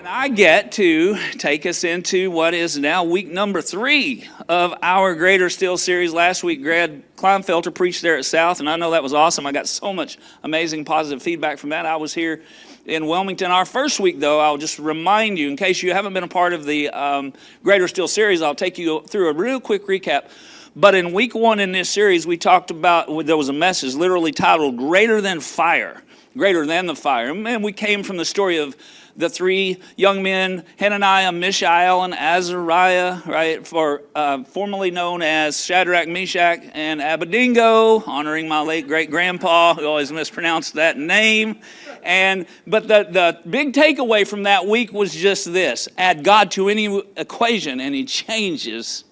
I get to take us into what is now week number 3 of our Greater Still series. Last week, Greg Kleinfelter preached there at South, and I know that was awesome. I got so much amazing positive feedback from that. I was here in Wilmington. Our first week, though, I'll just remind you, in case you haven't been a part of the Greater Still series, I'll take you through a real quick recap. But in week 1 in this series, we talked about, there was a message literally titled, Greater Than Fire, Greater Than the Fire. And we came from the story of the 3 young men, Hananiah, Mishael, and Azariah, right, formerly known as Shadrach, Meshach, and Abednego, honoring my late great-grandpa, who always mispronounced that name. But the big takeaway from that week was just this: add God to any equation, and He changes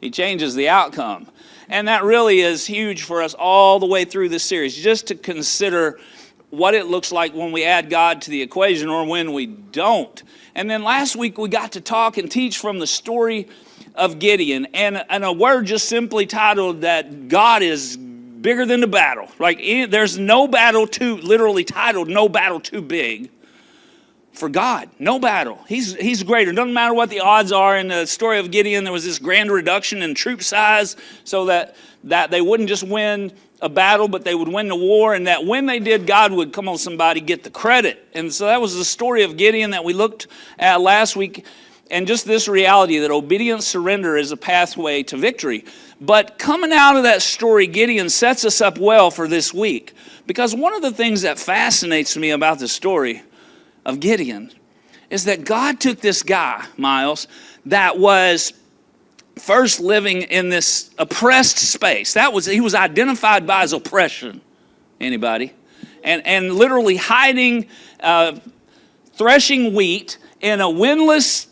the outcome. And that really is huge for us all the way through this series, just to consider what it looks like when we add God to the equation or when we don't. And then last week we got to talk and teach from the story of Gideon, and a word just simply titled that God is bigger than the battle. Like there's no battle literally titled no battle too big for God. No battle. He's greater. Doesn't matter what the odds are. In the story of Gideon, there was this grand reduction in troop size so that they wouldn't just win a battle, but they would win the war, and that when they did, God would, come on somebody, get the credit. And so that was the story of Gideon that we looked at last week, and just this reality that obedient surrender is a pathway to victory. But coming out of that story, Gideon sets us up well for this week, because one of the things that fascinates me about the story of Gideon is that God took this guy, Miles, that was first living in this oppressed space. He was identified by his oppression. Anybody? And literally hiding, threshing wheat in a windlass,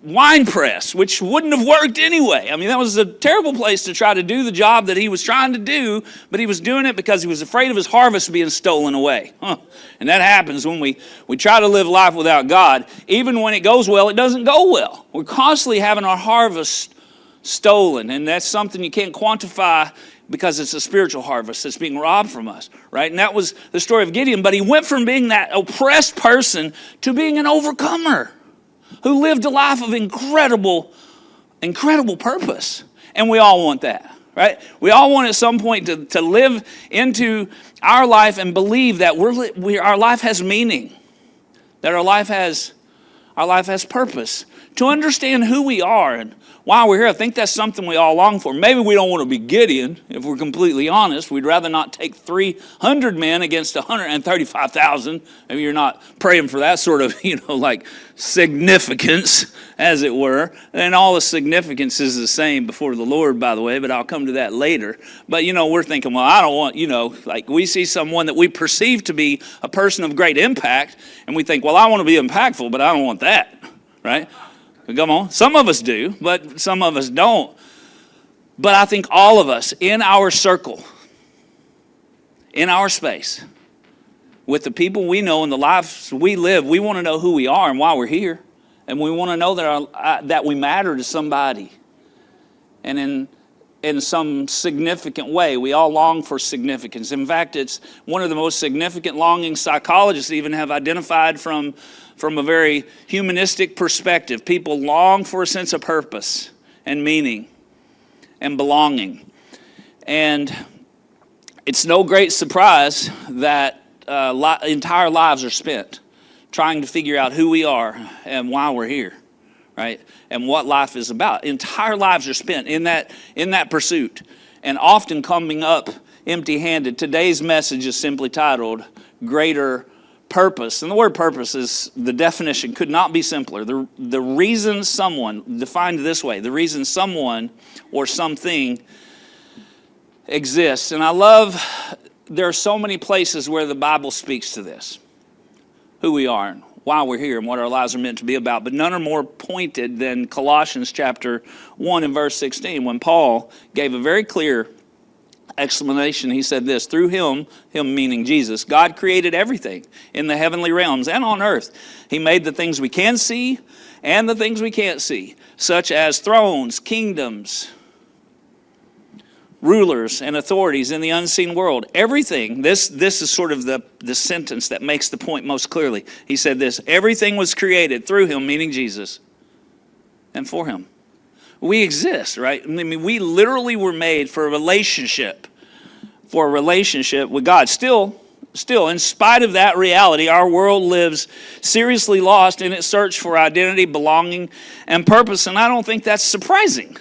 wine press, which wouldn't have worked anyway. I mean, that was a terrible place to try to do the job that he was trying to do, but he was doing it because he was afraid of his harvest being stolen away. And that happens when we try to live life without God. Even when it goes well, it doesn't go well. We're constantly having our harvest stolen, and that's something you can't quantify because it's a spiritual harvest that's being robbed from us, right? And that was the story of Gideon, but he went from being that oppressed person to being an overcomer who lived a life of incredible purpose. And we all want that, right? We all want at some point to live into our life and believe that our life has meaning, that our life has purpose. To understand who we are and why we're here, I think that's something we all long for. Maybe we don't want to be Gideon, if we're completely honest. We'd rather not take 300 men against 135,000. Maybe you're not praying for that sort of, significance, as it were. And all the significance is the same before the Lord, by the way, but I'll come to that later. But, we're thinking, well, I don't want, we see someone that we perceive to be a person of great impact, and we think, well, I want to be impactful, but I don't want that, right? Come on. Some of us do, but some of us don't. But I think all of us in our circle, in our space, with the people we know and the lives we live, we want to know who we are and why we're here. And we want to know that we matter to somebody. And in some significant way, we all long for significance. In fact, it's one of the most significant longings psychologists even have identified from a very humanistic perspective. People long for a sense of purpose and meaning and belonging. And it's no great surprise that entire lives are spent trying to figure out who we are and why we're here, right? And what life is about. Entire lives are spent in that pursuit, and often coming up empty-handed. Today's message is simply titled Greater Purpose. And the word purpose is, the definition could not be simpler. The reason someone, defined this way, the reason someone or something exists. And I love, there are so many places where the Bible speaks to this, who we are and why we're here and what our lives are meant to be about. But none are more pointed than Colossians chapter 1 and verse 16, when Paul gave a very clear explanation. He said this: through him meaning Jesus, God created everything in the heavenly realms and on earth. He made the things we can see and the things we can't see, such as thrones, kingdoms, rulers and authorities in the unseen world. Everything, this is sort of the sentence that makes the point most clearly. He said this, everything was created through him, meaning Jesus, and for him. We exist, right? I mean, we literally were made for a relationship with God. Still, in spite of that reality, our world lives seriously lost in its search for identity, belonging, and purpose. And I don't think that's surprising.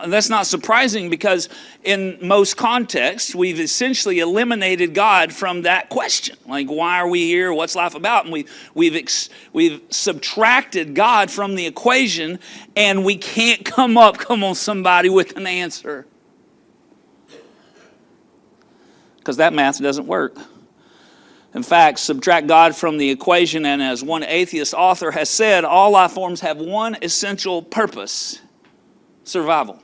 That's not surprising because in most contexts, we've essentially eliminated God from that question. Like, why are we here? What's life about? And we've subtracted God from the equation, and we can't come on, somebody, with an answer. Because that math doesn't work. In fact, subtract God from the equation, and as one atheist author has said, all life forms have one essential purpose: survival.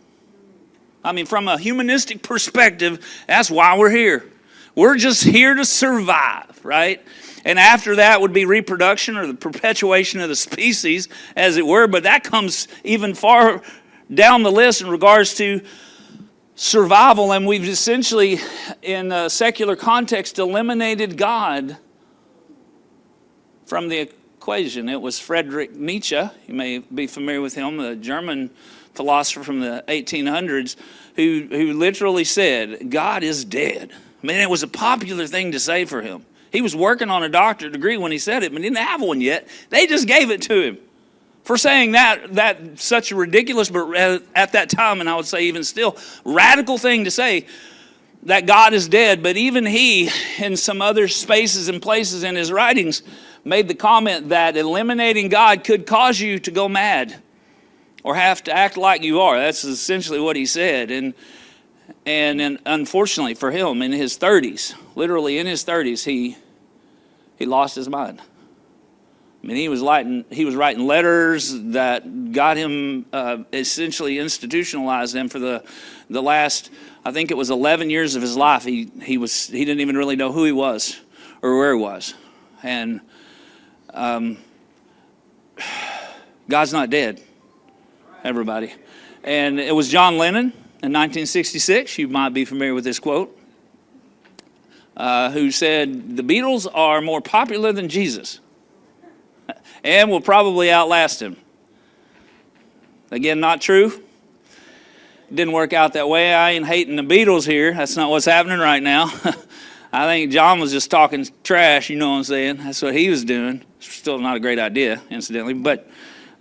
I mean, from a humanistic perspective, that's why we're here. We're just here to survive, right? And after that would be reproduction or the perpetuation of the species, as it were, but that comes even far down the list in regards to survival, and we've essentially, in a secular context, eliminated God from the equation. It was Friedrich Nietzsche, you may be familiar with him, the German philosopher from the 1800s, who literally said, God is dead. I mean, it was a popular thing to say for him. He was working on a doctorate degree when he said it, but he didn't have one yet. They just gave it to him for saying that such a ridiculous, but at that time, and I would say even still, radical thing to say, that God is dead. But even he, in some other spaces and places in his writings, made the comment that eliminating God could cause you to go mad or have to act like you are. That's essentially what he said. And unfortunately for him, in his 30s, literally in his 30s, he lost his mind. I mean, he was writing letters that got him, essentially institutionalized him for the last, I think it was 11 years of his life. He didn't even really know who he was or where he was. And God's not dead, everybody. And it was John Lennon in 1966, you might be familiar with this quote, who said, "The Beatles are more popular than Jesus and will probably outlast him." Again, not true. Didn't work out that way. I ain't hating the Beatles here. That's not what's happening right now. I think John was just talking trash, you know what I'm saying? That's what he was doing. Still not a great idea, incidentally, but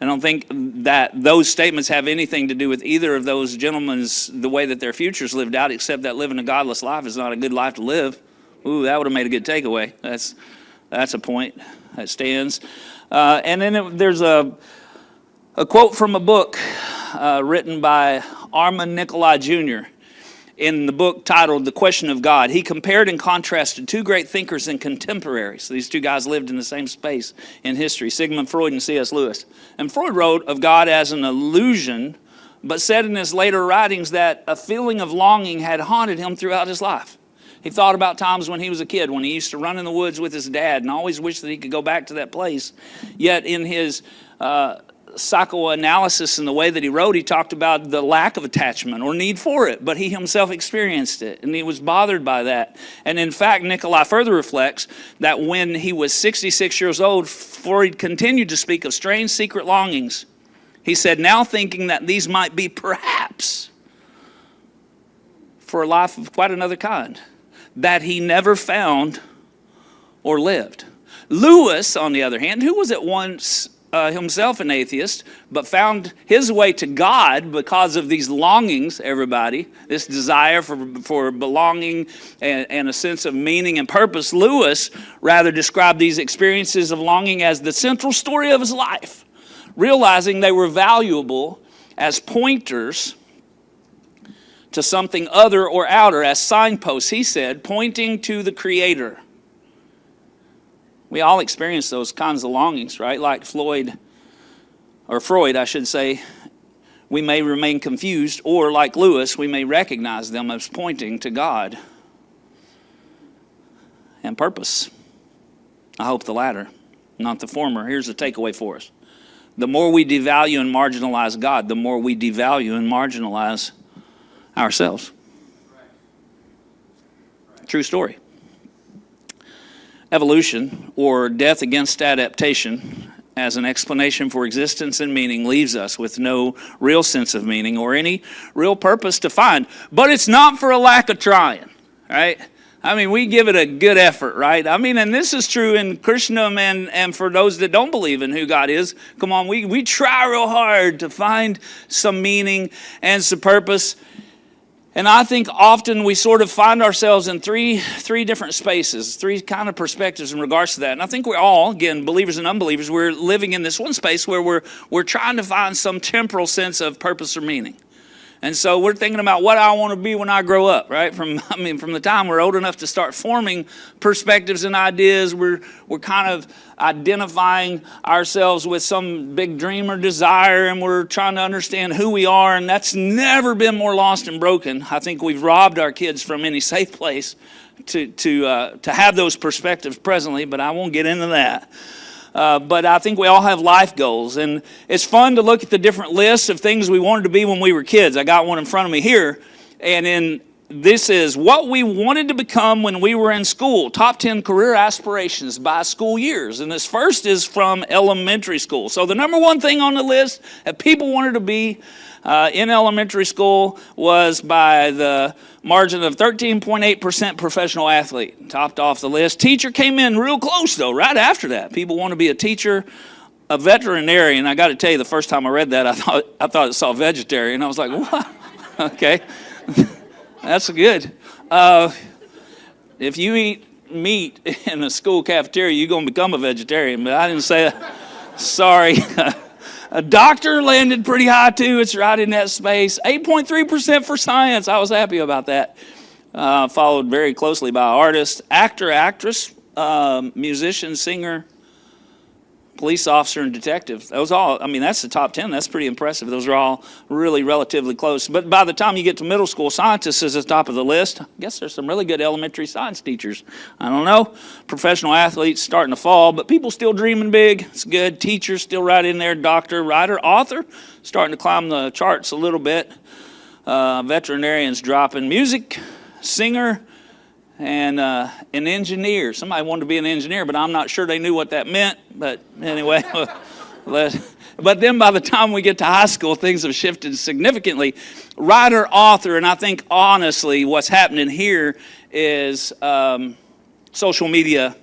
I don't think that those statements have anything to do with either of those gentlemen's, the way that their futures lived out, except that living a godless life is not a good life to live. Ooh, that would have made a good takeaway. That's a point that stands. And then there's a quote from a book written by Armand Nikolai Jr. in the book titled The Question of God. He compared and contrasted two great thinkers and contemporaries. These two guys lived in the same space in history, Sigmund Freud and C.S. Lewis. And Freud wrote of God as an illusion, but said in his later writings that a feeling of longing had haunted him throughout his life. He thought about times when he was a kid, when he used to run in the woods with his dad and always wished that he could go back to that place. Yet in his psychoanalysis and the way that he wrote, he talked about the lack of attachment or need for it, but he himself experienced it, and he was bothered by that. And in fact, Nikolai further reflects that when he was 66 years old, Freud continued to speak of strange secret longings. He said, now thinking that these might be perhaps for a life of quite another kind, that he never found or lived. Lewis, on the other hand, who was at once himself an atheist, but found his way to God because of these longings, everybody, this desire for belonging and a sense of meaning and purpose. Lewis rather described these experiences of longing as the central story of his life, realizing they were valuable as pointers to something other or outer, as signposts, he said, pointing to the Creator. We all experience those kinds of longings, right? Like Freud, I should say, we may remain confused, or like Lewis, we may recognize them as pointing to God and purpose. I hope the latter, not the former. Here's the takeaway for us. The more we devalue and marginalize God, the more we devalue and marginalize ourselves. True story. Evolution, or death against adaptation, as an explanation for existence and meaning, leaves us with no real sense of meaning or any real purpose to find. But it's not for a lack of trying, right? I mean, we give it a good effort, right? I mean, and this is true in Christendom and for those that don't believe in who God is. Come on, we try real hard to find some meaning and some purpose. And I think often we sort of find ourselves in three different spaces, three kind of perspectives in regards to that. And I think we're all, again, believers and unbelievers, we're living in this one space where we're trying to find some temporal sense of purpose or meaning. And so we're thinking about what I want to be when I grow up, right? From the time we're old enough to start forming perspectives and ideas, we're kind of identifying ourselves with some big dream or desire, and we're trying to understand who we are, and that's never been more lost and broken. I think we've robbed our kids from any safe place to have those perspectives presently, but I won't get into that. But I think we all have life goals, and it's fun to look at the different lists of things we wanted to be when we were kids. I got one in front of me here, and this is what we wanted to become when we were in school. Top 10 career aspirations by school years, and this first is from elementary school. So the number one thing on the list that people wanted to be in elementary school was by the margin of 13.8% professional athlete. Topped off the list. Teacher came in real close, though, right after that. People want to be a teacher, a veterinarian. I got to tell you, the first time I read that, I thought it saw vegetarian. I was like, what? Okay, that's good. If you eat meat in a school cafeteria, you're going to become a vegetarian, but I didn't say that. Sorry. A doctor landed pretty high, too. It's right in that space. 8.3% for science. I was happy about that. Followed very closely by artist, actor, actress, musician, singer, police officer, and detective. Those all, I mean, that's the top 10. That's pretty impressive. Those are all really relatively close. But by the time you get to middle school, scientists is at the top of the list. I guess there's some really good elementary science teachers. I don't know. Professional athletes starting to fall, but people still dreaming big. It's good. Teachers still right in there. Doctor, writer, author, starting to climb the charts a little bit. Veterinarians dropping. Music, singer, and an engineer. Somebody wanted to be an engineer, but I'm not sure they knew what that meant. But anyway, but then by the time we get to high school, things have shifted significantly. Writer, author, and I think honestly what's happening here is social media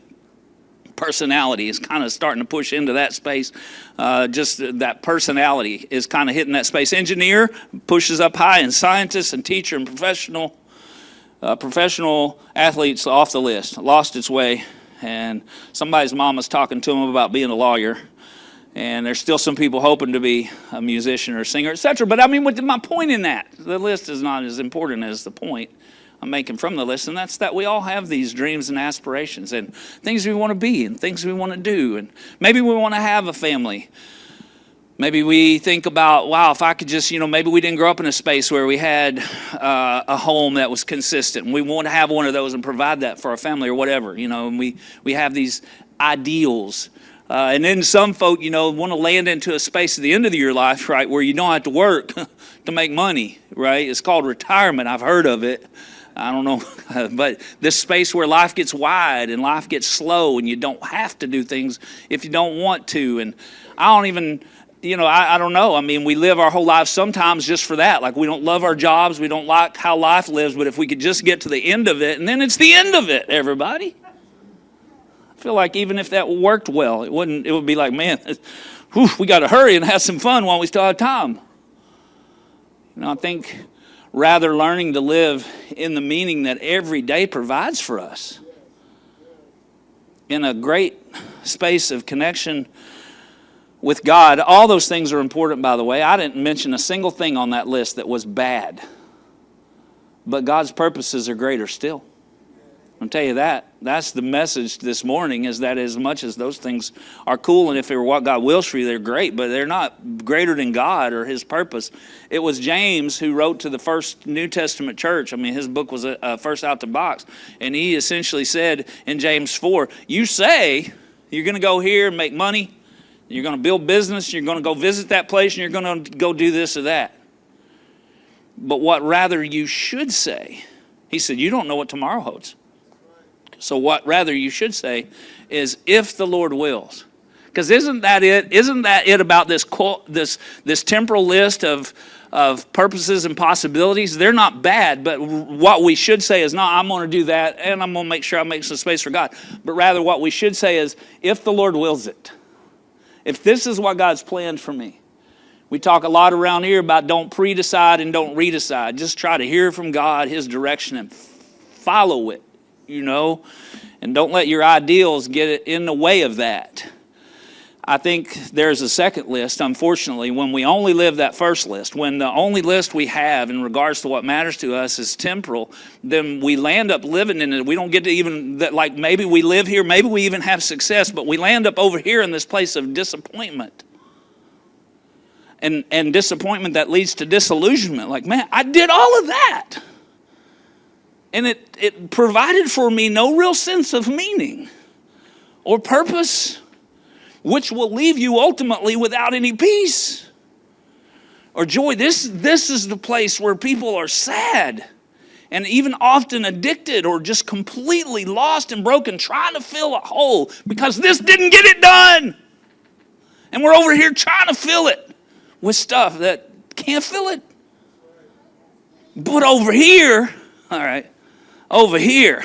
personality is kind of starting to push into that space. Just that personality is kind of hitting that space. Engineer pushes up high, and scientist and teacher and professional athletes off the list. Lost its way, and somebody's mom was talking to them about being a lawyer, and there's still some people hoping to be a musician or a singer, etc. But I mean, what my point in that, the list is not as important as the point I'm making from the list, and that's that we all have these dreams and aspirations and things we want to be and things we want to do, and maybe we want to have a family. Maybe we think about, wow, if I could just, maybe we didn't grow up in a space where we had a home that was consistent. And we want to have one of those and provide that for our family or whatever, and we have these ideals. And then some folk, want to land into a space at the end of your life, right, where you don't have to work to make money, right? It's called retirement. I've heard of it. I don't know, but this space where life gets wide and life gets slow and you don't have to do things if you don't want to. And I don't even... I don't know. I mean, we live our whole lives sometimes just for that. Like, we don't love our jobs. We don't like how life lives. But if we could just get to the end of it, and then it's the end of it, everybody. I feel like even if that worked well, it would be like, man, we got to hurry and have some fun while we still have time. I think rather learning to live in the meaning that every day provides for us in a great space of connection with God. All those things are important, by the way. I didn't mention a single thing on that list that was bad. But God's purposes are greater still. I'll tell you that. That's the message this morning, is that as much as those things are cool, and if they're what God wills for you, they're great, but they're not greater than God or His purpose. It was James who wrote to the first New Testament church. I mean, his book was first out the box. And he essentially said in James 4, you say you're going to go here and make money, you're going to build business, you're going to go visit that place, and you're going to go do this or that. But what rather you should say, he said, you don't know what tomorrow holds. So what rather you should say is, if the Lord wills. Because isn't that it? Isn't that it about this temporal list of purposes and possibilities? They're not bad, but what we should say is, no, I'm going to do that, and I'm going to make sure I make some space for God. But rather what we should say is, if the Lord wills it. If this is what God's planned for me. We talk a lot around here about don't pre-decide and don't re-decide. Just try to hear from God, His direction, and follow it, and don't let your ideals get in the way of that. I think there's a second list, unfortunately, when we only live that first list, when the only list we have in regards to what matters to us is temporal, then we land up living in it. We don't get to even, like maybe we live here, maybe we even have success, but we land up over here in this place of disappointment. And disappointment that leads to disillusionment. Like, man, I did all of that. And it provided for me no real sense of meaning or purpose, which will leave you ultimately without any peace or joy. This is the place where people are sad and even often addicted or just completely lost and broken, trying to fill a hole because this didn't get it done. And we're over here trying to fill it with stuff that can't fill it. But over here, all right, over here,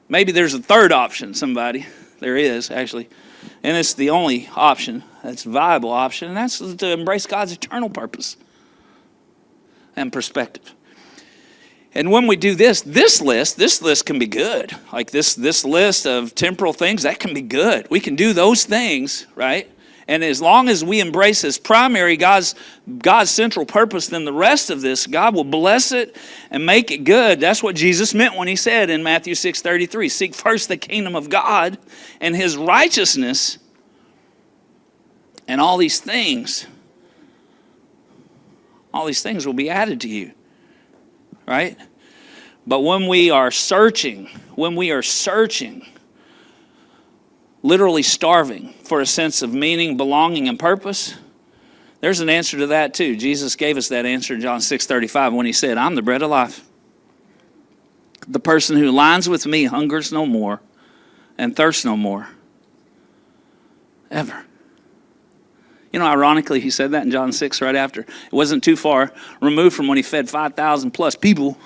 maybe there's a third option, somebody. There is, actually. And it's the only option that's a viable option, and that's to embrace God's eternal purpose and perspective. And when we do this list can be good. Like this list of temporal things, that can be good. We can do those things, right? And as long as we embrace as primary God's central purpose, then the rest of this, God will bless it and make it good. That's what Jesus meant when He said in Matthew 6:33, seek first the kingdom of God and His righteousness, and all these things will be added to you, right? But when we are searching, literally starving for a sense of meaning, belonging, and purpose, there's an answer to that too. Jesus gave us that answer in John 6:35 when He said, I'm the bread of life. The person who aligns with me hungers no more and thirsts no more, ever. Ironically, He said that in John 6 right after. It wasn't too far removed from when He fed 5,000 plus people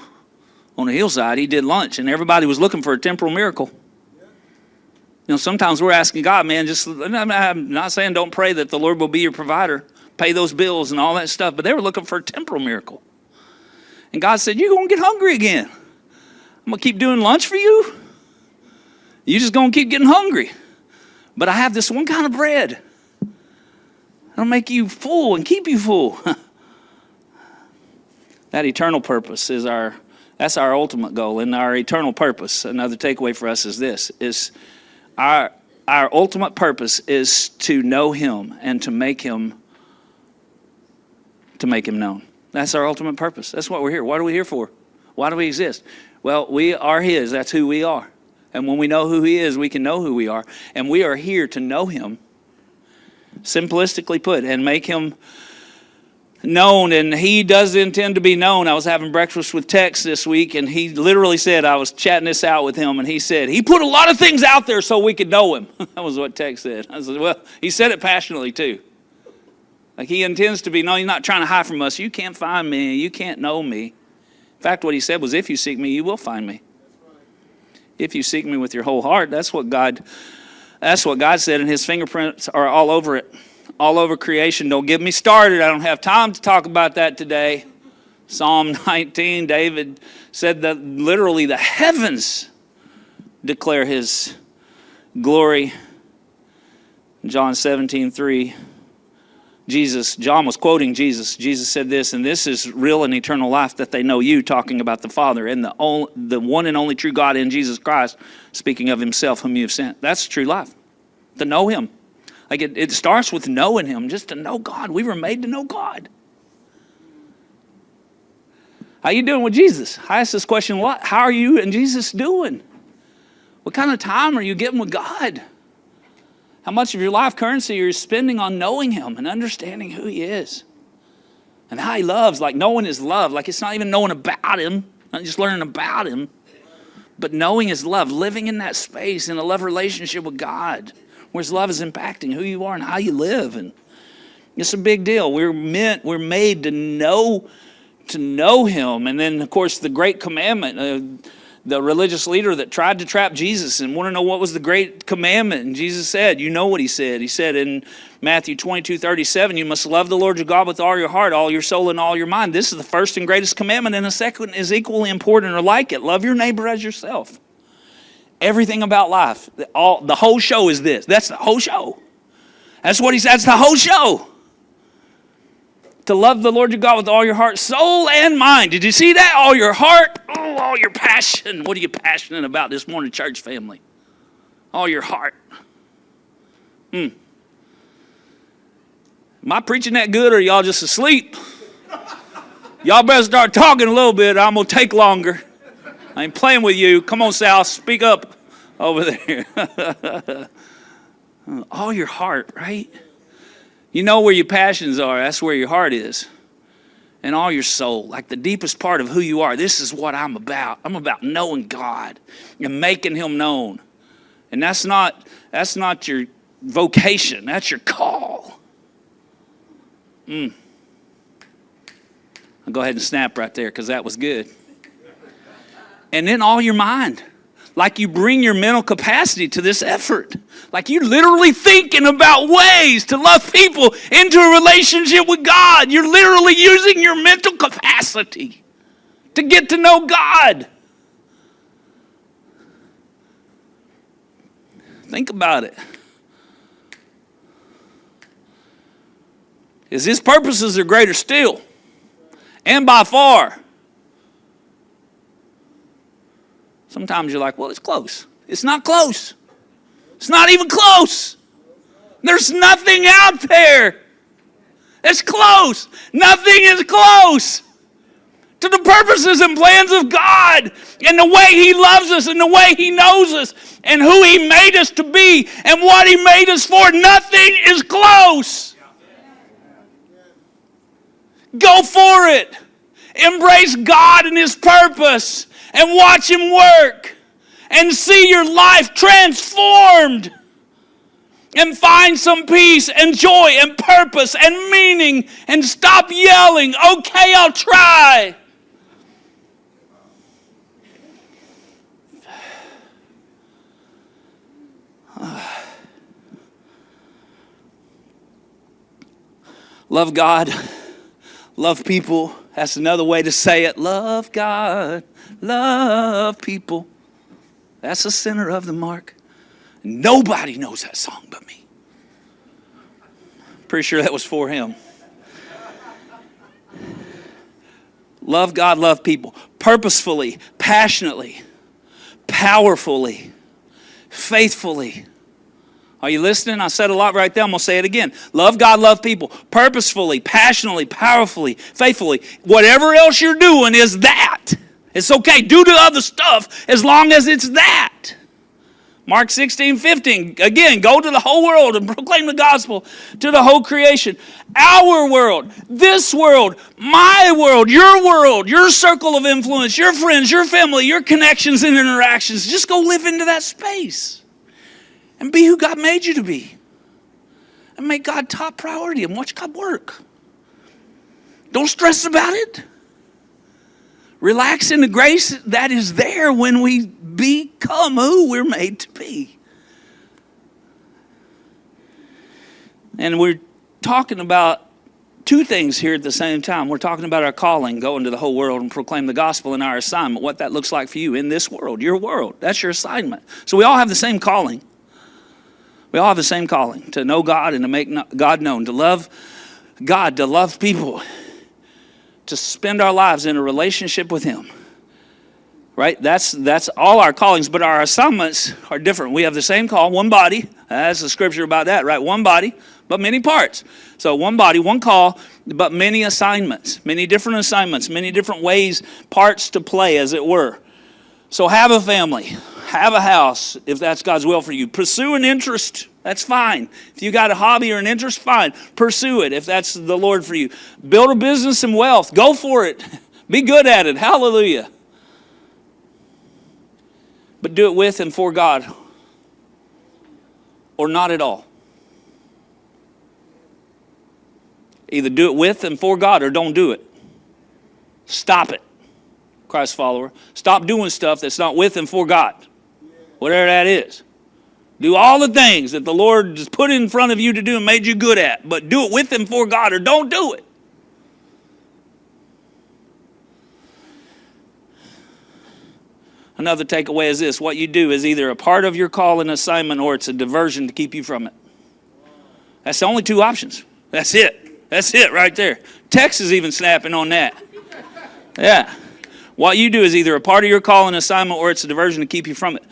on a hillside. He did lunch, and everybody was looking for a temporal miracle. Sometimes we're asking God, man, I'm not saying don't pray that the Lord will be your provider, pay those bills and all that stuff, but they were looking for a temporal miracle. And God said, you're going to get hungry again. I'm going to keep doing lunch for you. You're just going to keep getting hungry. But I have this one kind of bread. It'll make you full and keep you full. That eternal purpose that's our ultimate goal. And our eternal purpose, another takeaway for us is this, is Our ultimate purpose is to know Him and to make Him known. That's our ultimate purpose. That's what we're here. What are we here for? Why do we exist? Well, we are His. That's who we are. And when we know who He is, we can know who we are. And we are here to know Him, simplistically put, and make Him known. And He does intend to be known. I was having breakfast with Tex this week, and he literally said, I was chatting this out with him, and he said, He put a lot of things out there so we could know Him. That was what Tex said. I said, well, he said it passionately too. Like He intends to be known. He's not trying to hide from us. You can't find me. You can't know me. In fact, what He said was, if you seek me, you will find me. If you seek me with your whole heart, that's what God said, and His fingerprints are all over it. All over creation. Don't get me started. I don't have time to talk about that today. Psalm 19, David said that literally the heavens declare His glory. John 17:3, John was quoting Jesus. Jesus said this, and this is real and eternal life, that they know you, talking about the Father, and the one and only true God in Jesus Christ, speaking of Himself whom you have sent. That's true life, to know Him. Like it starts with knowing Him, just to know God. We were made to know God. How you doing with Jesus? I ask this question a lot. How are you and Jesus doing? What kind of time are you getting with God? How much of your life currency are you spending on knowing Him and understanding who He is? And how He loves, like knowing His love. Like it's not even knowing about Him, not just learning about Him, but knowing his love, living in that space in a love relationship with God, where his love is impacting who you are and how you live. And it's a big deal. We're made to know him. And then, of course, the great commandment, the religious leader that tried to trap Jesus and want to know what was the great commandment. And Jesus said, you know what he said. He said in Matthew 22:37, you must love the Lord your God with all your heart, all your soul, and all your mind. This is the first and greatest commandment, and the second is equally important or like it. Love your neighbor as yourself. Everything about life, the whole show is this. That's the whole show. That's what he said. That's the whole show. To love the Lord your God with all your heart, soul, and mind. Did you see that? All your heart, all your passion. What are you passionate about this morning, church family? All your heart. Am I preaching that good, or are y'all just asleep? Y'all better start talking a little bit. I'm going to take longer. I ain't playing with you. Come on, Sal, speak up over there. All your heart, right? You know where your passions are. That's where your heart is. And all your soul, like the deepest part of who you are. This is what I'm about. I'm about knowing God and making him known. And that's not your vocation. That's your call. I'll go ahead and snap right there because that was good. And then all your mind. Like you bring your mental capacity to this effort. Like you're literally thinking about ways to love people into a relationship with God. You're literally using your mental capacity to get to know God. Think about it. His purposes are greater still, and by far. Sometimes you're like, well, it's close. It's not close. It's not even close. There's nothing out there. It's close. Nothing is close to the purposes and plans of God and the way he loves us and the way he knows us and who he made us to be and what he made us for. Nothing is close. Go for it. Embrace God and his purpose. And watch him work. And see your life transformed. And find some peace and joy and purpose and meaning. And stop yelling, okay, I'll try. Love God. Love people. That's another way to say it. Love God. Love people. That's the center of the mark. Nobody knows that song but me. Pretty sure that was for him. Love God, love people. Purposefully, passionately, powerfully, faithfully. Are you listening? I said a lot right there. I'm going to say it again. Love God, love people. Purposefully, passionately, powerfully, faithfully. Whatever else you're doing is that. It's okay. Do the other stuff as long as it's that. Mark 16:15. Again, go to the whole world and proclaim the gospel to the whole creation. Our world, this world, my world, your circle of influence, your friends, your family, your connections and interactions. Just go live into that space. And be who God made you to be. And make God top priority and watch God work. Don't stress about it. Relax in the grace that is there when we become who we're made to be. And we're talking about two things here at the same time. We're talking about our calling, go into the whole world and proclaim the gospel, and our assignment, what that looks like for you in this world, your world. That's your assignment. So we all have the same calling. We all have the same calling, to know God and to make God known, to love God, to love people, to spend our lives in a relationship with him. Right? That's all our callings, but our assignments are different. We have the same call, one body. That's the scripture about that, right? One body, but many parts. So one body, one call, but many assignments, many different assignments, many different ways, parts to play, as it were. So have a family, have a house, if that's God's will for you. Pursue an interest, that's fine. If you got a hobby or an interest, fine. Pursue it if that's the Lord for you. Build a business and wealth, go for it. Be good at it, hallelujah. but do it with and for God, or not at all. Either do it with and for God or don't do it. Stop it, Christ follower. Stop doing stuff that's not with and for God, whatever that is. Do all the things that the Lord just put in front of you to do and made you good at, but do it with and for God or don't do it. Another takeaway is this: what you do is either a part of your call and assignment or it's a diversion to keep you from it. That's the only two options. That's it. That's it right there. Tex is even snapping on that. Yeah. What you do is either a part of your call and assignment or it's a diversion to keep you from it.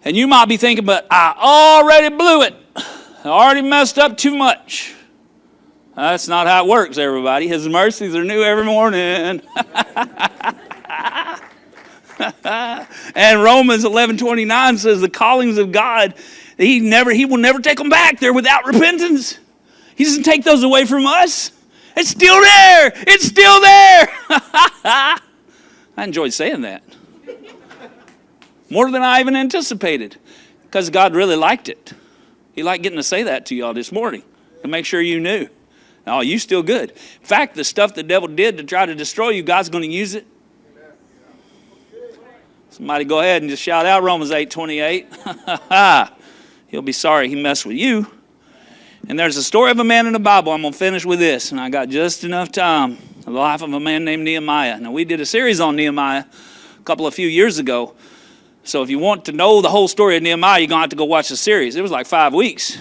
And you might be thinking, but I already blew it. I already messed up too much. That's not how it works, everybody. His mercies are new every morning. And Romans 11:29 says the callings of God, he will never take them back. They're without repentance. He doesn't take those away from us. It's still there. It's still there. I enjoyed saying that. More than I even anticipated. Because God really liked it. He liked getting to say that to y'all this morning. To make sure you knew. Oh, you still good. In fact, the stuff the devil did to try to destroy you, God's going to use it. Somebody go ahead and just shout out Romans 8:28. He'll be sorry he messed with you. And there's a story of a man in the Bible. I'm going to finish with this, and I got just enough time. The life of a man named Nehemiah. Now, we did a series on Nehemiah a few years ago. So if you want to know the whole story of Nehemiah, you're going to have to go watch the series. It was like 5 weeks.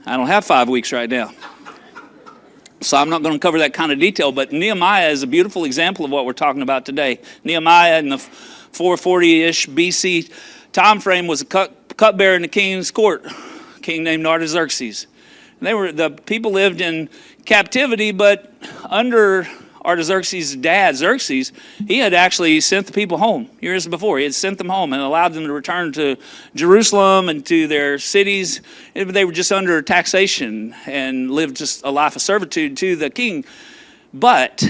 I don't have 5 weeks right now. So I'm not going to cover that kind of detail, but Nehemiah is a beautiful example of what we're talking about today. Nehemiah in the 440-ish BC time frame was a cupbearer in the king's court. King named Artaxerxes. The people lived in captivity, but under Artaxerxes' dad, Xerxes, he had actually sent the people home years before. He had sent them home and allowed them to return to Jerusalem and to their cities. They were just under taxation and lived just a life of servitude to the king. But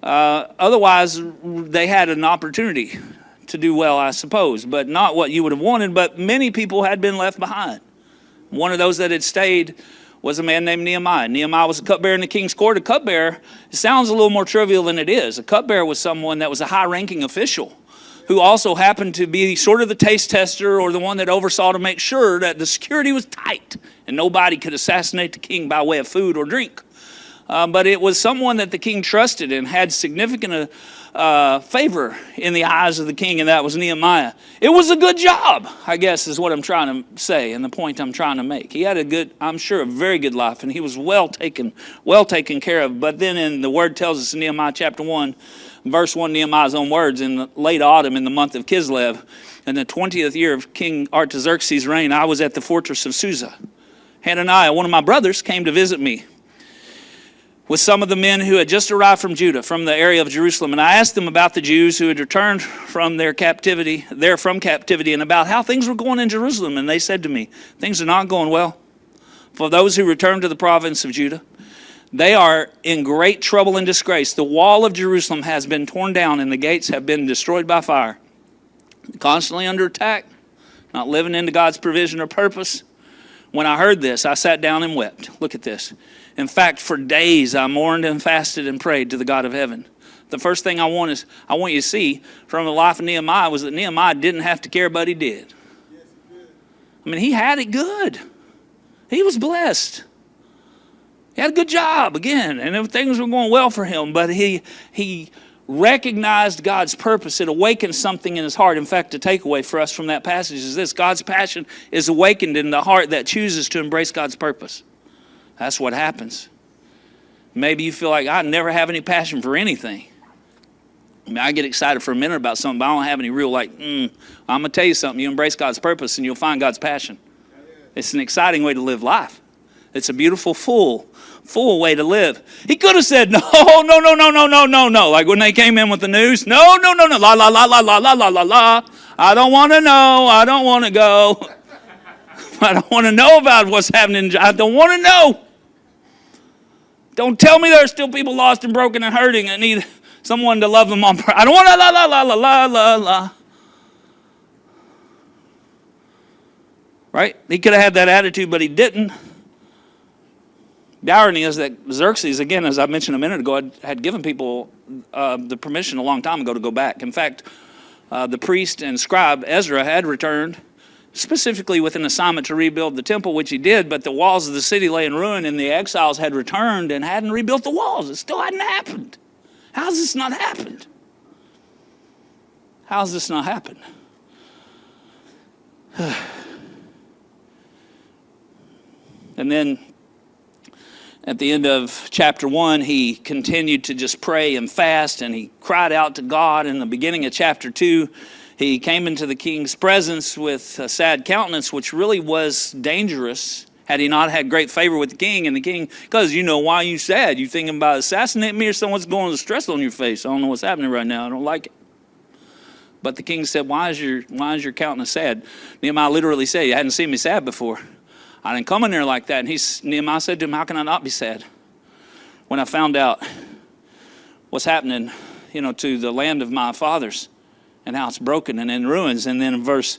otherwise, they had an opportunity to do well, I suppose, but not what you would have wanted. But many people had been left behind. One of those that had stayed was a man named Nehemiah. Nehemiah was a cupbearer in the king's court. A cupbearer, it sounds a little more trivial than it is. A cupbearer was someone that was a high-ranking official who also happened to be sort of the taste tester or the one that oversaw to make sure that the security was tight and nobody could assassinate the king by way of food or drink. But it was someone that the king trusted and had significant favor in the eyes of the king, and that was Nehemiah. It was a good job, I guess, is what I'm trying to say, and the point I'm trying to make. He had a very good life, and he was well taken care of. But then the word tells us in Nehemiah chapter 1, verse 1, Nehemiah's own words, in the late autumn in the month of Kislev, in the 20th year of King Artaxerxes' reign, I was at the fortress of Susa. Hananiah, one of my brothers, came to visit me with some of the men who had just arrived from Judah, from the area of Jerusalem. And I asked them about the Jews who had returned from their captivity, and about how things were going in Jerusalem. And they said to me, things are not going well. For those who returned to the province of Judah, they are in great trouble and disgrace. The wall of Jerusalem has been torn down and the gates have been destroyed by fire. Constantly under attack, not living into God's provision or purpose. When I heard this, I sat down and wept. Look at this. In fact, for days I mourned and fasted and prayed to the God of heaven. The first thing I want you to see from the life of Nehemiah was that Nehemiah didn't have to care, but he did. I mean, he had it good. He was blessed. He had a good job, again, and things were going well for him, but he recognized God's purpose. It awakened something in his heart. In fact, the takeaway for us from that passage is this: God's passion is awakened in the heart that chooses to embrace God's purpose. That's what happens. Maybe you feel like I never have any passion for anything. I mean, I get excited for a minute about something, but I don't have any real I'm going to tell you something. You embrace God's purpose and you'll find God's passion. It's an exciting way to live life. It's a beautiful, full way to live. He could have said, no. Like when they came in with the news, no, la, la, la, la, la, la, la, la, la. I don't want to know. I don't want to go. I don't want to know about what's happening. I don't want to know. Don't tell me there are still people lost and broken and hurting and need someone to love them on. I don't want to la, la, la, la, la, la, la. Right? He could have had that attitude, but he didn't. The irony is that Xerxes, again, as I mentioned a minute ago, had given people the permission a long time ago to go back. In fact, the priest and scribe Ezra had returned, specifically with an assignment to rebuild the temple, which he did, but the walls of the city lay in ruin, and the exiles had returned and hadn't rebuilt the walls. It still hadn't happened. How's this not happened? How's this not happened? And then at the end of chapter 1, he continued to just pray and fast, and he cried out to God. In the beginning of chapter 2, he came into the king's presence with a sad countenance, which really was dangerous had he not had great favor with the king. And the king, because why are you sad? You thinking about assassinating me, or someone's going to stress on your face? I don't know what's happening right now. I don't like it. But the king said, why is your countenance sad? Nehemiah literally said, you hadn't seen me sad before. I didn't come in there like that. And Nehemiah said to him, how can I not be sad when I found out what's happening, to the land of my fathers and how it's broken and in ruins? And then in verse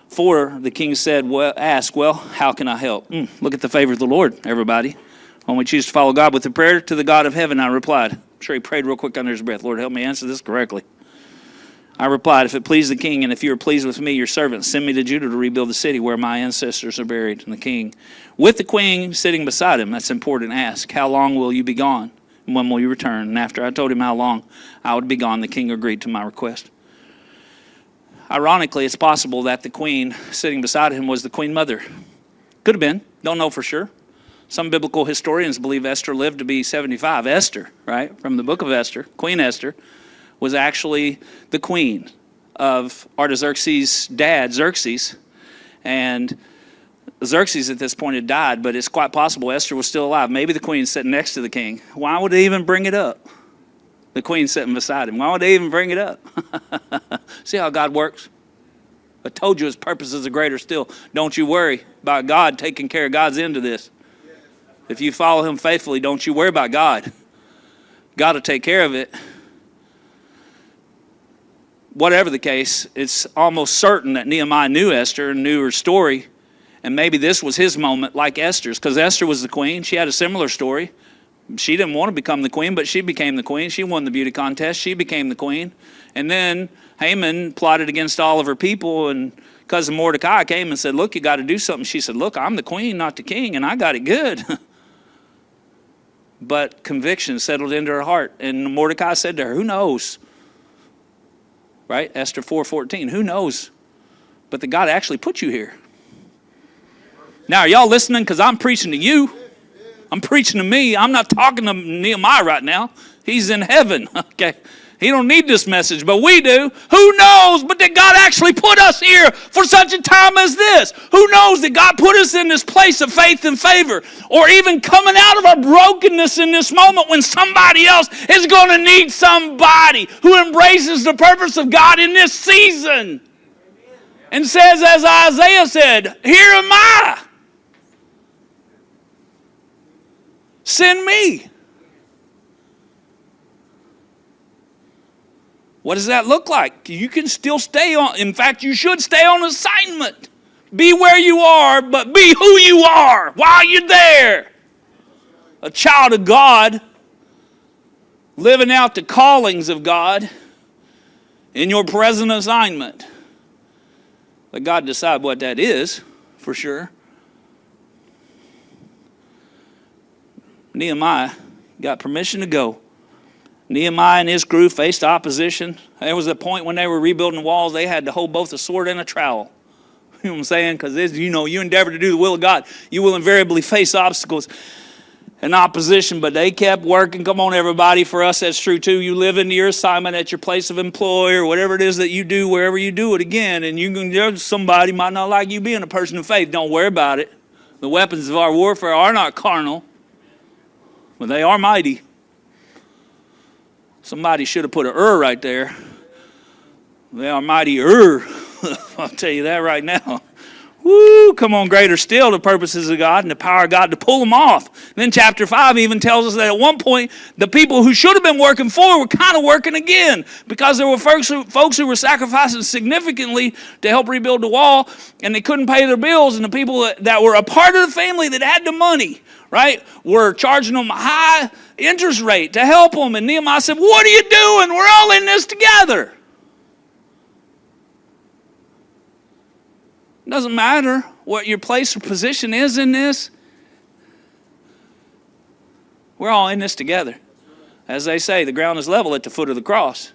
4, the king said, ask, how can I help? Look at the favor of the Lord, everybody. When we choose to follow God with a prayer to the God of heaven, I replied. I'm sure he prayed real quick under his breath. Lord, help me answer this correctly. I replied, if it please the king, and if you are pleased with me, your servant, send me to Judah to rebuild the city where my ancestors are buried. And the king, with the queen sitting beside him, that's important, asked, how long will you be gone? And when will you return? And after I told him how long I would be gone, the king agreed to my request. Ironically, it's possible that the queen sitting beside him was the queen mother. Could have been. Don't know for sure. Some biblical historians believe Esther lived to be 75. Esther, right, from the book of Esther, Queen Esther, was actually the queen of Artaxerxes' dad, Xerxes. And Xerxes at this point had died, but it's quite possible Esther was still alive. Maybe the queen's sitting next to the king. Why would they even bring it up? The queen's sitting beside him. Why would they even bring it up? See how God works? I told you his purposes are greater still. Don't you worry about God taking care of God's end of this. If you follow him faithfully, don't you worry about God. God will take care of it. Whatever the case, it's almost certain that Nehemiah knew Esther and knew her story. And maybe this was his moment like Esther's, because Esther was the queen. She had a similar story. She didn't want to become the queen, but she became the queen. She won the beauty contest. She became the queen. And then Haman plotted against all of her people, and cousin Mordecai came and said, look, you got to do something. She said, look, I'm the queen, not the king, and I got it good. But conviction settled into her heart. And Mordecai said to her, who knows? Right? Esther 4:14. Who knows? But that God actually put you here. Now, are y'all listening? Because I'm preaching to you. I'm preaching to me. I'm not talking to Nehemiah right now. He's in heaven. Okay. He don't need this message, but we do. Who knows but that God actually put us here for such a time as this? Who knows that God put us in this place of faith and favor, or even coming out of our brokenness in this moment when somebody else is going to need somebody who embraces the purpose of God in this season and says, as Isaiah said, here am I. Send me. What does that look like? You can still stay on. In fact, you should stay on assignment. Be where you are, but be who you are while you're there. A child of God, living out the callings of God in your present assignment. Let God decide what that is, for sure. Nehemiah got permission to go. Nehemiah and his crew faced opposition. There was a point when they were rebuilding the walls, they had to hold both a sword and a trowel. You know what I'm saying? Because, you endeavor to do the will of God, you will invariably face obstacles and opposition, but they kept working. Come on, everybody. For us, that's true, too. You live into your assignment at your place of employ or whatever it is that you do, wherever you do it again, and somebody might not like you being a person of faith. Don't worry about it. The weapons of our warfare are not carnal, but they are mighty. Somebody should have put an right there. They are mightier. I'll tell you that right now. Woo, come on, greater still the purposes of God and the power of God to pull them off. Then chapter 5 even tells us that at one point, the people who should have been working for were kind of working again, because there were folks who were sacrificing significantly to help rebuild the wall, and they couldn't pay their bills, and the people that were a part of the family that had the money, right, were charging them a high interest rate to help them. And Nehemiah said, what are you doing? We're all in this together. It doesn't matter what your place or position is in this. We're all in this together. As they say, the ground is level at the foot of the cross.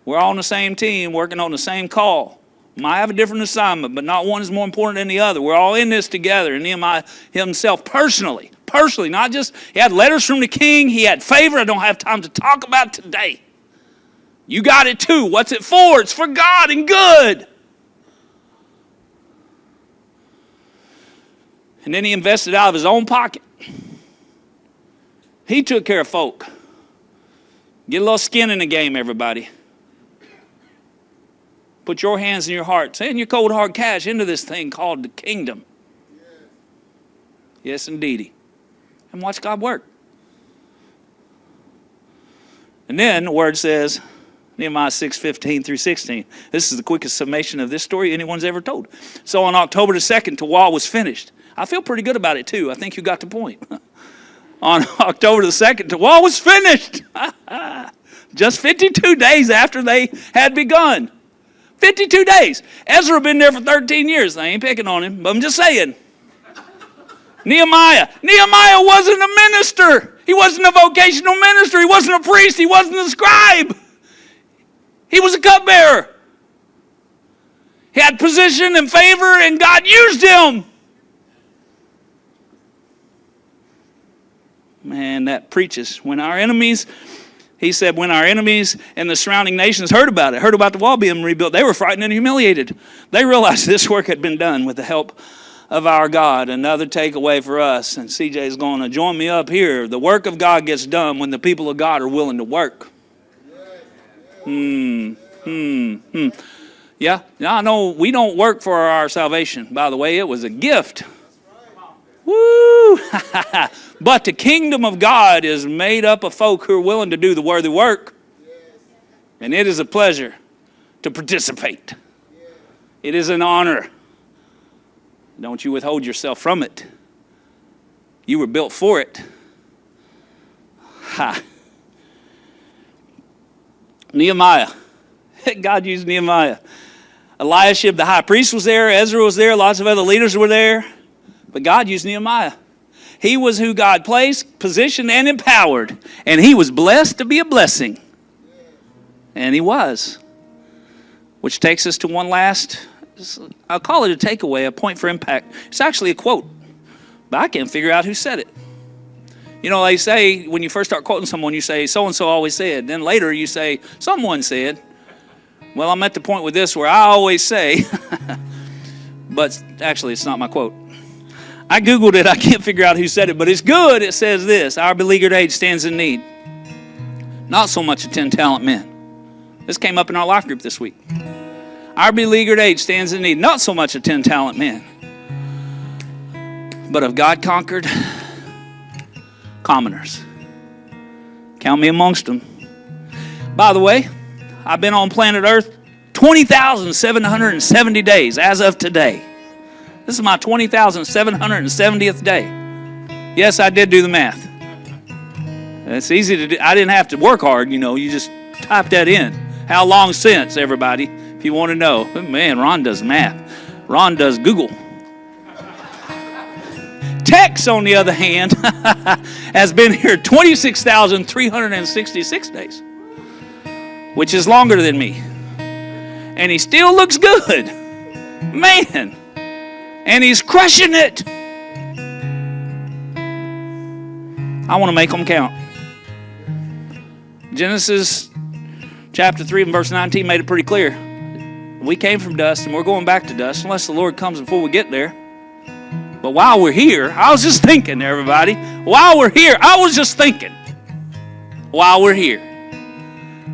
We're all on the same team, working on the same call. Might have a different assignment, but not one is more important than the other. We're all in this together. And Nehemiah himself personally, not just, he had letters from the king, he had favor. I don't have time to talk about it today. You got it too. What's it for? It's for God and good. And then he invested out of his own pocket. He took care of folk. Get a little skin in the game, everybody. Put your hands in your heart, and your cold hard cash into this thing called the kingdom. Yes, indeedy. And watch God work. And then the word says, Nehemiah 6:15 through 16. This is the quickest summation of this story anyone's ever told. So on October the 2nd, the wall was finished. I feel pretty good about it too. I think you got the point. On October the 2nd, the wall was finished. Just 52 days after they had begun. 52 days. Ezra had been there for 13 years. I ain't picking on him, but I'm just saying. Nehemiah wasn't a minister. He wasn't a vocational minister. He wasn't a priest. He wasn't a scribe. He was a cupbearer. He had position and favor, and God used him. Man, that preaches. When our enemies and the surrounding nations heard about the wall being rebuilt, they were frightened and humiliated. They realized this work had been done with the help of our God. Another takeaway for us, and CJ is going to join me up here. The work of God gets done when the people of God are willing to work. Yeah, I know we don't work for our salvation. By the way, it was a gift. Woo! But the kingdom of God is made up of folk who are willing to do the worthy work. And it is a pleasure to participate. It is an honor. Don't you withhold yourself from it. You were built for it. Nehemiah. God used Nehemiah. Eliashib, the high priest, was there. Ezra was there. Lots of other leaders were there. But God used Nehemiah. He was who God placed, positioned, and empowered. And he was blessed to be a blessing. And he was. Which takes us to one last, I'll call it a takeaway, a point for impact. It's actually a quote. But I can't figure out who said it. You know, they say, when you first start quoting someone, you say, so-and-so always said. Then later you say, someone said. Well, I'm at the point with this where I always say, but actually it's not my quote. I Googled it. I can't figure out who said it, but it's good. It says this: our beleaguered age stands in need. Not so much of 10 talent men. This came up in our life group this week. Our beleaguered age stands in need, not so much of 10 talent men, but of God-conquered commoners. Count me amongst them. By the way, I've been on planet Earth 20,770 days as of today. This is my 20,770th day. Yes, I did do the math. It's easy to do. I didn't have to work hard, you know. You just type that in. How long since, everybody, if you want to know. Man, Ron does math. Ron does Google. Tex, on the other hand, has been here 26,366 days, which is longer than me. And he still looks good. Man. And he's crushing it. I want to make them count. Genesis chapter 3 and verse 19 made it pretty clear. We came from dust and we're going back to dust unless the Lord comes before we get there. But while we're here, I was just thinking, everybody. While we're here,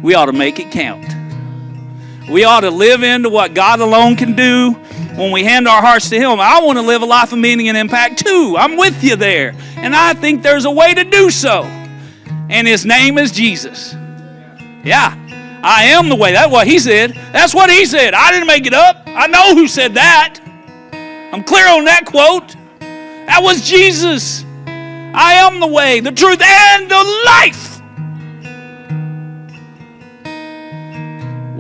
we ought to make it count. We ought to live into what God alone can do when we hand our hearts to Him, I want to live a life of meaning and impact too. I'm with you there. And I think there's a way to do so. And His name is Jesus. Yeah, I am the way. That's what He said. That's what He said. I didn't make it up. I know who said that. I'm clear on that quote. That was Jesus. I am the way, the truth, and the life.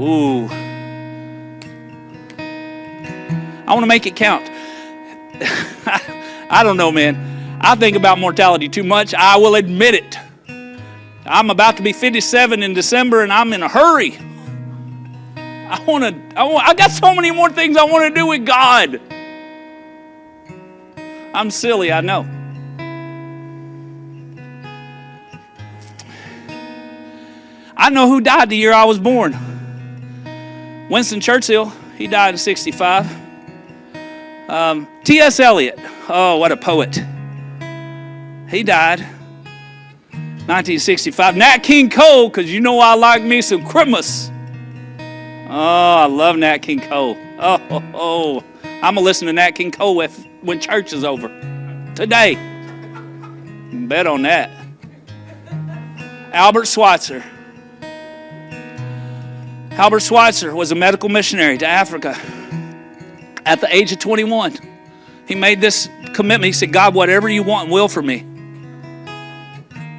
Ooh. I want to make it count. I don't know, man. I think about mortality too much. I will admit it. I'm about to be 57 in December, and I'm in a hurry. I got so many more things I want to do with God. I'm silly, I know. I know who died the year I was born. Winston Churchill, he died in 65. T.S. Eliot, oh, what a poet. He died 1965. Nat King Cole, because you know I like me some Christmas. Oh, I love Nat King Cole. Oh, I'm going to listen to Nat King Cole when church is over. Today. Bet on that. Albert Schweitzer. Albert Schweitzer was a medical missionary to Africa. At the age of 21, he made this commitment. He said, God, whatever you want and will for me.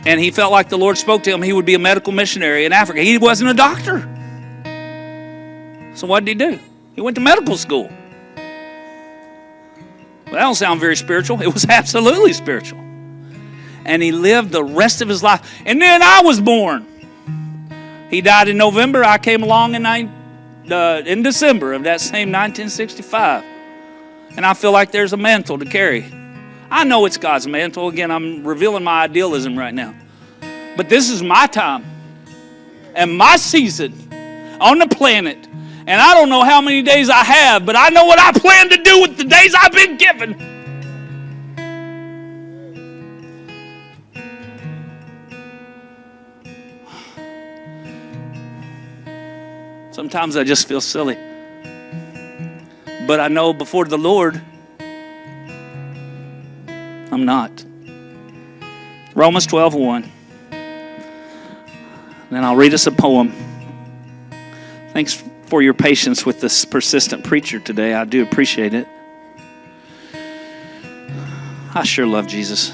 And he felt like the Lord spoke to him. He would be a medical missionary in Africa. He wasn't a doctor. So what did he do? He went to medical school. Well, that don't sound very spiritual. It was absolutely spiritual. And he lived the rest of his life. And then I was born. He died in November. I came along in December of that same 1965. And I feel like there's a mantle to carry. I know it's God's mantle. Again, I'm revealing my idealism right now. But this is my time and my season on the planet. And I don't know how many days I have, but I know what I plan to do with the days I've been given. Sometimes I just feel silly. But I know before the Lord, I'm not. Romans 12:1. Then I'll read us a poem. Thanks for your patience with this persistent preacher today. I do appreciate it. I sure love Jesus.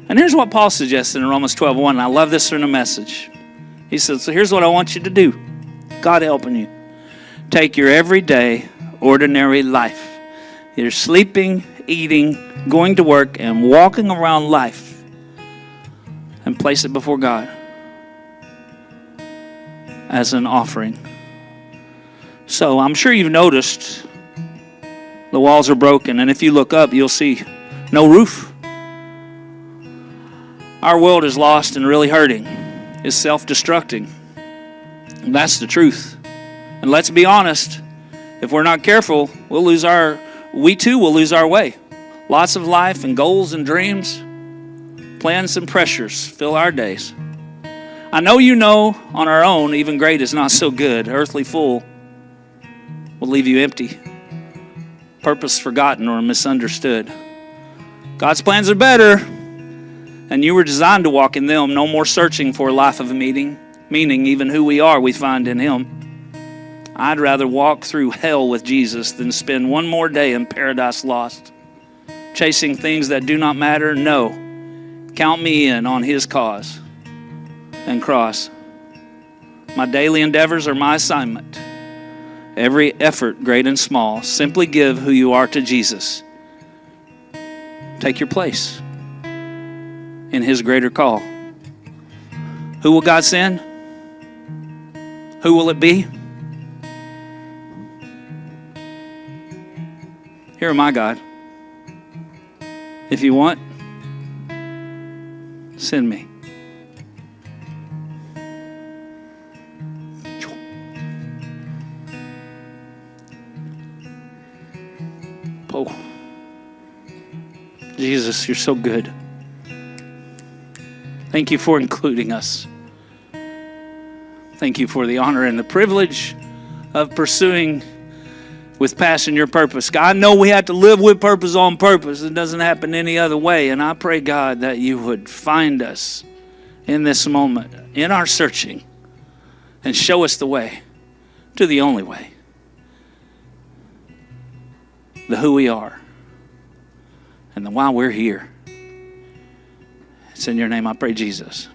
And here's what Paul suggested in Romans 12:1. And I love this in the message. He said, so here's what I want you to do. God helping you. Take your everyday, ordinary life. You're sleeping, eating, going to work, and walking around life, and place it before God as an offering. So I'm sure you've noticed the walls are broken, and if you look up, you'll see no roof. Our world is lost and really hurting. It's self-destructing. And that's the truth. And let's be honest, if we're not careful, we too will lose our way. Lots of life and goals and dreams, plans and pressures fill our days. I know you know on our own, even great is not so good. Earthly full will leave you empty, purpose forgotten or misunderstood. God's plans are better, and you were designed to walk in them. No more searching for a life of meaning, even who we are, we find in Him. I'd rather walk through hell with Jesus than spend one more day in paradise lost, chasing things that do not matter. No, count me in on His cause and cross. My daily endeavors are my assignment. Every effort, great and small, simply give who you are to Jesus. Take your place in His greater call. Who will God send? Who will it be? Here am I, God. If you want, send me. Oh, Jesus, you're so good. Thank you for including us. Thank you for the honor and the privilege of pursuing with passion your purpose. God, I know we have to live with purpose on purpose. It doesn't happen any other way. And I pray, God, that you would find us in this moment, in our searching, and show us the way to the only way, the who we are, and the why we're here. It's in your name I pray, Jesus.